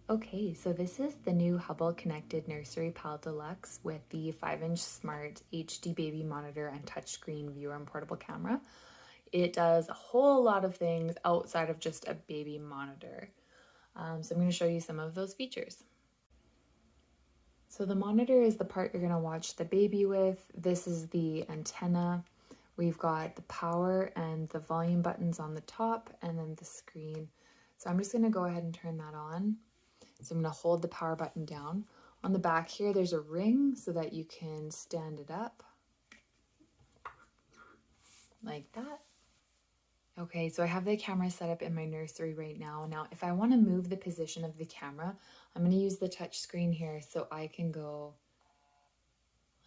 Okay, so this is the new Hubble Connected Nursery Pal Deluxe with the 5-inch smart HD baby monitor and touchscreen viewer and portable camera. It does a whole lot of things outside of just a baby monitor. So I'm going to show you some of those features. So the monitor is the part you're going to watch the baby with. This is the antenna. We've got the power and the volume buttons on the top, and then the screen. So I'm just going to go ahead and turn that on. So I'm going to hold the power button down. On the back here, there's a ring so that you can stand it up like that. Okay, so I have the camera set up in my nursery right now. Now, if I want to move the position of the camera, I'm going to use the touch screen here so I can go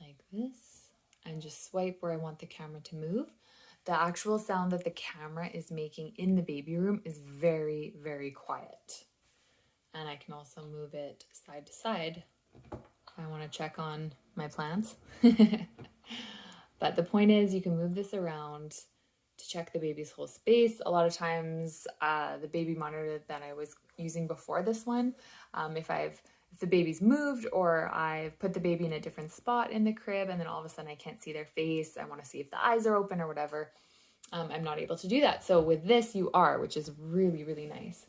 like this and just swipe where I want the camera to move. The actual sound that the camera is making in the baby room is very, very quiet. And I can also move it side to side if I want to check on my plants. But the point is, you can move this around to check the baby's whole space. A lot of times, the baby monitor that I was using before this one, if the baby's moved or I've put the baby in a different spot in the crib and then all of a sudden I can't see their face, I want to see if the eyes are open or whatever, I'm not able to do that. So with this, you are, which is really, really nice.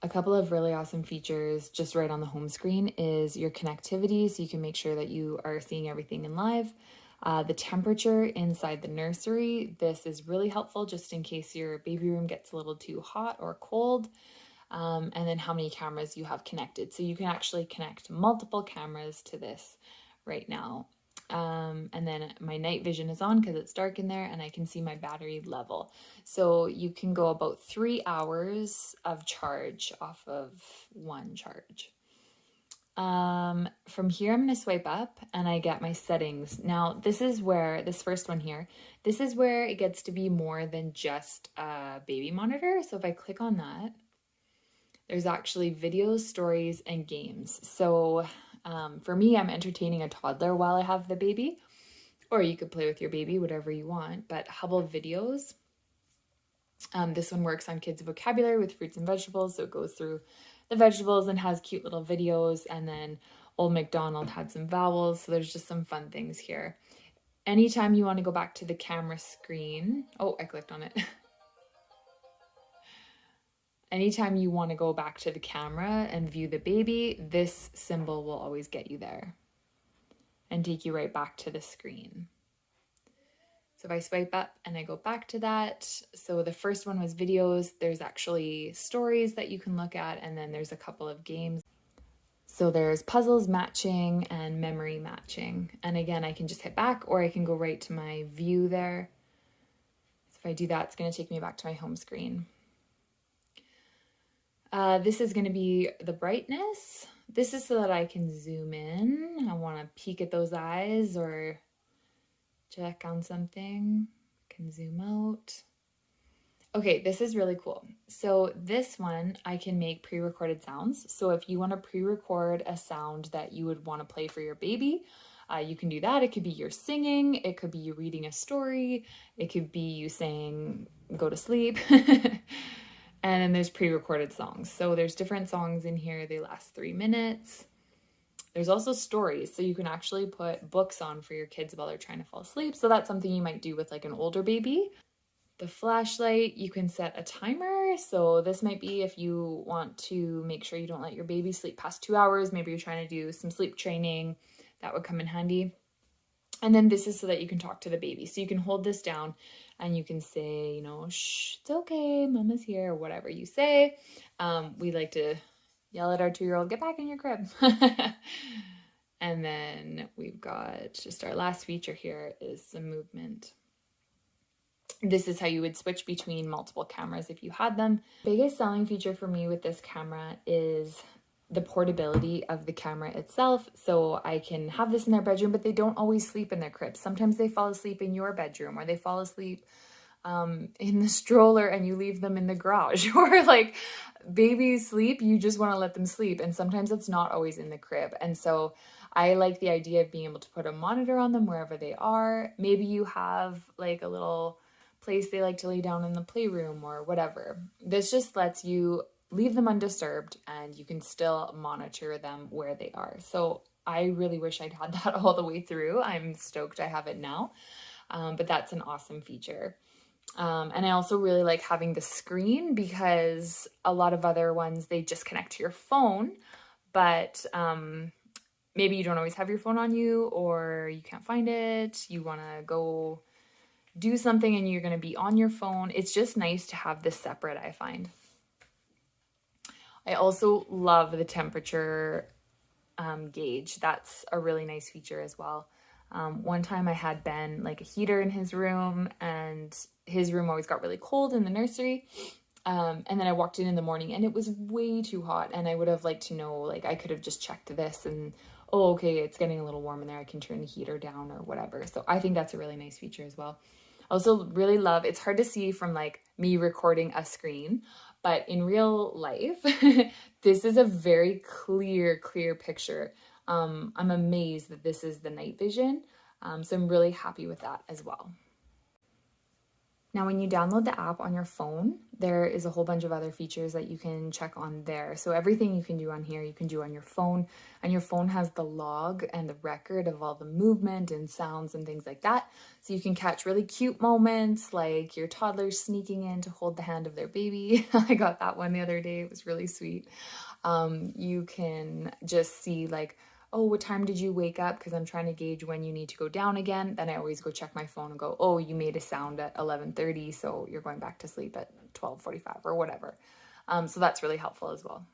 A couple of really awesome features just right on the home screen is your connectivity, so you can make sure that you are seeing everything in live. The temperature inside the nursery, this is really helpful just in case your baby room gets a little too hot or cold. And then how many cameras you have connected. So you can actually connect multiple cameras to this right now. And then my night vision is on because it's dark in there and I can see my battery level. So you can go about 3 hours of charge off of one charge. From here, I'm going to swipe up and I get my settings. Now, this first one here, this is where it gets to be more than just a baby monitor. So if I click on that, there's actually videos, stories, and games. So for me, I'm entertaining a toddler while I have the baby, or you could play with your baby, whatever you want. But Hubble Videos, this one works on kids' vocabulary with fruits and vegetables. So it goes through the vegetables and has cute little videos. And then Old MacDonald had some vowels. So there's just some fun things here. Anytime you want to go back to the camera screen, oh, I clicked on it. Anytime you want to go back to the camera and view the baby, this symbol will always get you there and take you right back to the screen. So if I swipe up and I go back to that, so the first one was videos, there's actually stories that you can look at, and then there's a couple of games. So there's puzzles matching and memory matching. And again, I can just hit back or I can go right to my view there. So if I do that, it's going to take me back to my home screen. This is going to be the brightness. This is so that I can zoom in. I want to peek at those eyes or check on something. I can zoom out. Okay, this is really cool. So this one, I can make pre-recorded sounds. So if you want to pre-record a sound that you would want to play for your baby, you can do that. It could be you singing. It could be you reading a story. It could be you saying, go to sleep. And then there's pre-recorded songs. So there's different songs in here. They last 3 minutes. There's also stories. So you can actually put books on for your kids while they're trying to fall asleep. So that's something you might do with like an older baby. The flashlight, you can set a timer. So this might be if you want to make sure you don't let your baby sleep past 2 hours. Maybe you're trying to do some sleep training. That would come in handy. And then this is so that you can talk to the baby. So you can hold this down and you can say, shh, it's okay, mama's here, or whatever you say. We like to yell at our 2-year-old, get back in your crib. And then we've got just our last feature here is some movement. This is how you would switch between multiple cameras if you had them. Biggest selling feature for me with this camera is the portability of the camera itself. So I can have this in their bedroom, but they don't always sleep in their crib. Sometimes they fall asleep in your bedroom, or they fall asleep in the stroller and you leave them in the garage. Or like babies sleep, you just want to let them sleep. And sometimes it's not always in the crib. And so I like the idea of being able to put a monitor on them wherever they are. Maybe you have like a little place they like to lay down in the playroom or whatever. This just lets you leave them undisturbed and you can still monitor them where they are. So I really wish I'd had that all the way through. I'm stoked I have it now, but that's an awesome feature. And I also really like having the screen because a lot of other ones, they just connect to your phone, but maybe you don't always have your phone on you or you can't find it. You want to go do something and you're going to be on your phone. It's just nice to have this separate, I find. I also love the temperature gauge. That's a really nice feature as well. One time I had Ben like a heater in his room, and his room always got really cold in the nursery. And then I walked in the morning and it was way too hot, and I would have liked to know, like I could have just checked this and, oh, okay, it's getting a little warm in there. I can turn the heater down or whatever. So I think that's a really nice feature as well. Also really love, it's hard to see from like me recording a screen, but in real life, this is a very clear picture. I'm amazed that this is the night vision. So I'm really happy with that as well. Now, when you download the app on your phone, there is a whole bunch of other features that you can check on there. So everything you can do on here, you can do on your phone, and your phone has the log and the record of all the movement and sounds and things like that. So you can catch really cute moments like your toddler sneaking in to hold the hand of their baby. I got that one the other day. It was really sweet. You can just see like, oh, what time did you wake up? Because I'm trying to gauge when you need to go down again. Then I always go check my phone and go, oh, you made a sound at 11:30, so you're going back to sleep at 12:45 or whatever. So that's really helpful as well.